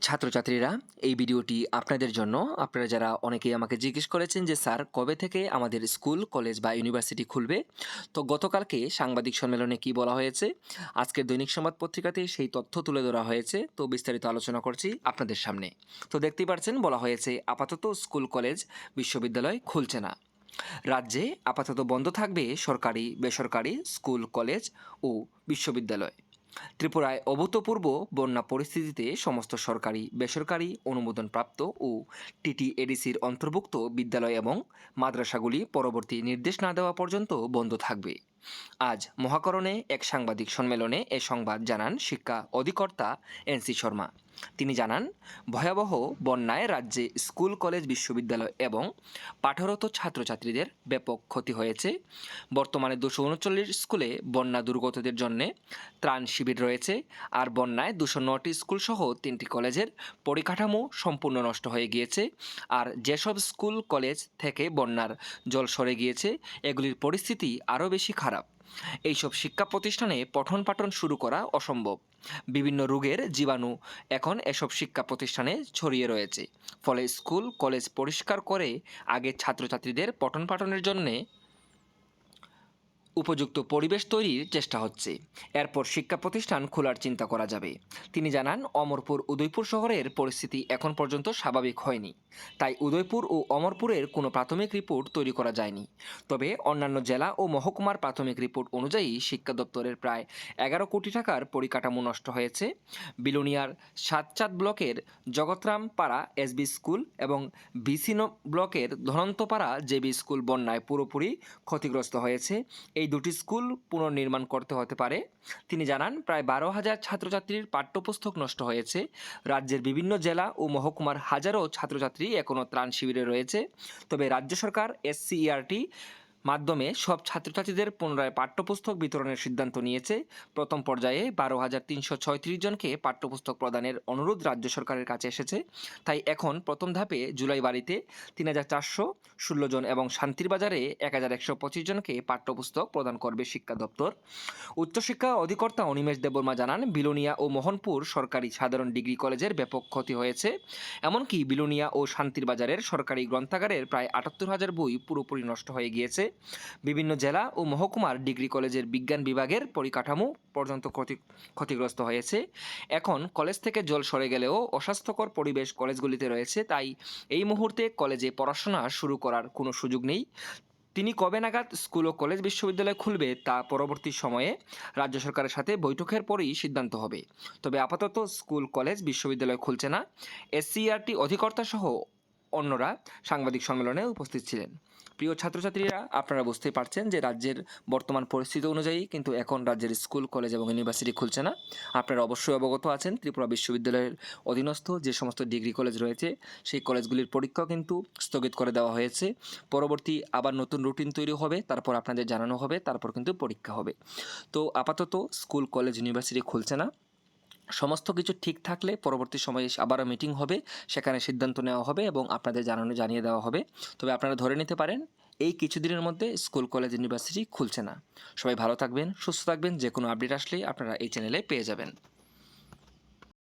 ছাত্রছাত্রীরা, এই ভিডিওটি আপনাদের জন্য। আপনারা যারা অনেকেই আমাকে জিজ্ঞেস করেছেন যে স্যার কবে থেকে আমাদের স্কুল, কলেজ বা ইউনিভার্সিটি খুলবে? তো গতকালকে সাংবাদিক সম্মেলনে কি বলা হয়েছে? আজকের দৈনিক সংবাদ পত্রিকাতে সেই তথ্য তুলে ধরা হয়েছে। তো বিস্তারিত আলোচনা করছি আপনাদের সামনে। তো দেখতেই পাচ্ছেন, বলা হয়েছে আপাতত স্কুল, কলেজ, বিশ্ববিদ্যালয় খুলছে না। রাজ্যে আপাতত বন্ধ থাকবে সরকারি, বেসরকারি স্কুল, কলেজ ও বিশ্ববিদ্যালয়। ত্রিপুরায় অভূতপূর্ব বন্যা পরিস্থিতিতে সমস্ত সরকারি, বেসরকারি অনুমোদনপ্রাপ্ত ও টিটিএডিসির অন্তর্ভুক্ত বিদ্যালয় এবং মাদ্রাসাগুলি পরবর্তী নির্দেশ না দেওয়া পর্যন্ত বন্ধ থাকবে। আজ মহাকরণে এক সাংবাদিক সম্মেলনে এ সংবাদ জানান শিক্ষা অধিকর্তা এনসি শর্মা। তিনি জানান, ভয়াবহ বন্যায় রাজ্যে স্কুল, কলেজ, বিশ্ববিদ্যালয় এবং পাঠরত ছাত্রছাত্রীদের ব্যাপক ক্ষতি হয়েছে। বর্তমানে 239 স্কুলে বন্যা দুর্গতদের জন্য ত্রাণ শিবির রয়েছে। আর বন্যায় 209টি স্কুলসহ 3টি কলেজের পরিকাঠামো সম্পূর্ণ নষ্ট হয়ে গিয়েছে। আর যেসব স্কুল, কলেজ থেকে বন্যার জল সরে গিয়েছে, এগুলির পরিস্থিতি আরও বেশি খারাপ। এইসব শিক্ষা প্রতিষ্ঠানে পঠন পাঠন শুরু করা অসম্ভব। বিভিন্ন রোগের জীবাণু এখন এসব শিক্ষা প্রতিষ্ঠানে ছড়িয়ে রয়েছে। ফলে স্কুল, কলেজ পরিষ্কার করে আগে ছাত্রছাত্রীদের পঠন পাঠনের জন্যে উপযুক্ত পরিবেশ তৈরির চেষ্টা হচ্ছে। এরপর শিক্ষা প্রতিষ্ঠান খোলার চিন্তা করা যাবে। তিনি জানান, অমরপুর, উদয়পুর শহরের পরিস্থিতি এখন পর্যন্ত স্বাভাবিক হয়নি। তাই উদয়পুর ও অমরপুরের কোনো প্রাথমিক রিপোর্ট তৈরি করা যায়নি। তবে অন্যান্য জেলা ও মহকুমার প্রাথমিক রিপোর্ট অনুযায়ী শিক্ষা দপ্তরের প্রায় 11 কোটি টাকার পরিকাঠামো নষ্ট হয়েছে। বিলোনিয়ার সাতচাঁদ ব্লকের জগৎরাম পাড়া এসবি স্কুল এবং বিসিনো ব্লকের ধনন্তপাড়া জেবি স্কুল বন্যায় পুরোপুরি ক্ষতিগ্রস্ত হয়েছে। এই দুটি স্কুল পুনর্নির্মাণ করতে হতে পারে। তিনি জানান, প্রায় 12,000 ছাত্রছাত্রীর পাঠ্যপুস্তক নষ্ট হয়েছে। রাজ্যের বিভিন্ন জেলা ও মহকুমার হাজারো ছাত্রছাত্রী এখনও ত্রাণ শিবিরে রয়েছে। তবে রাজ্য সরকার এসসিইআরটি মাধ্যমে সব ছাত্রছাত্রীদের পুনরায় পাঠ্যপুস্তক বিতরণের সিদ্ধান্ত নিয়েছে। প্রথম পর্যায়ে 12,336 জনকে পাঠ্যপুস্তক প্রদানের অনুরোধ রাজ্য সরকারের কাছে এসেছে। তাই এখন প্রথম ধাপে জুলাই বাড়িতে 3,416 জন এবং শান্তির বাজারে 1,125 জনকে পাঠ্যপুস্তক প্রদান করবে শিক্ষা দপ্তর। উচ্চশিক্ষা অধিকর্তা অনিমেষ দেববর্মা জানান, বিলোনিয়া ও মোহনপুর সরকারি সাধারণ ডিগ্রি কলেজের ব্যাপক ক্ষতি হয়েছে। এমনকি বিলোনিয়া ও শান্তির বাজারের সরকারি গ্রন্থাগারের প্রায় 78,000 বই পুরোপুরি নষ্ট হয়ে গিয়েছে। বিভিন্ন জেলা ও মহকুমার ডিগ্রি কলেজের বিজ্ঞান বিভাগের পরিকাঠামো পর্যন্ত ক্ষতিগ্রস্ত হয়েছে। এখন কলেজ থেকে জল সরে গেলেও অস্বাস্থ্যকর পরিবেশ কলেজগুলিতে রয়েছে। তাই এই মুহূর্তে কলেজে পড়াশোনা শুরু করার কোনো সুযোগ নেই। তিনি কবে নাগাদ স্কুল ও কলেজ, বিশ্ববিদ্যালয় খুলবে তা পরবর্তী সময়ে রাজ্য সরকারের সাথে বৈঠকের পরেই সিদ্ধান্ত হবে। তবে আপাতত স্কুল, কলেজ, বিশ্ববিদ্যালয় খুলছে না। এসসিইআরটি অধিকর্তা সহ অন্যরা সাংবাদিক সম্মেলনে উপস্থিত ছিলেন। প্রিয় ছাত্রছাত্রীরা, আপনারা বুঝতেই পারছেন যে রাজ্যের বর্তমান পরিস্থিতি অনুযায়ী কিন্তু এখন রাজ্যের স্কুল, কলেজ এবং ইউনিভার্সিটি খুলছে না। আপনারা অবশ্যই অবগত আছেন, ত্রিপুরা বিশ্ববিদ্যালয়ের অধীনস্থ যে সমস্ত ডিগ্রি কলেজ রয়েছে সেই কলেজগুলির পরীক্ষাও কিন্তু স্থগিত করে দেওয়া হয়েছে। পরবর্তী আবার নতুন রুটিন তৈরি হবে, তারপর আপনাদের জানানো হবে, তারপর কিন্তু পরীক্ষা হবে। তো আপাতত স্কুল, কলেজ, ইউনিভার্সিটি খুলছে না। সমস্ত কিছু ঠিক থাকলে পরবর্তী সময়ে আবারও মিটিং হবে, সেখানে সিদ্ধান্ত নেওয়া হবে এবং আপনাদের জানিয়ে দেওয়া হবে। তবে আপনারা ধরে নিতে পারেন এই কিছুদিনের মধ্যে স্কুল, কলেজ, ইউনিভার্সিটি খুলছে না। সবাই ভালো থাকবেন, সুস্থ থাকবেন। যে কোনো আপডেট আসলেই আপনারা এই চ্যানেলে পেয়ে যাবেন।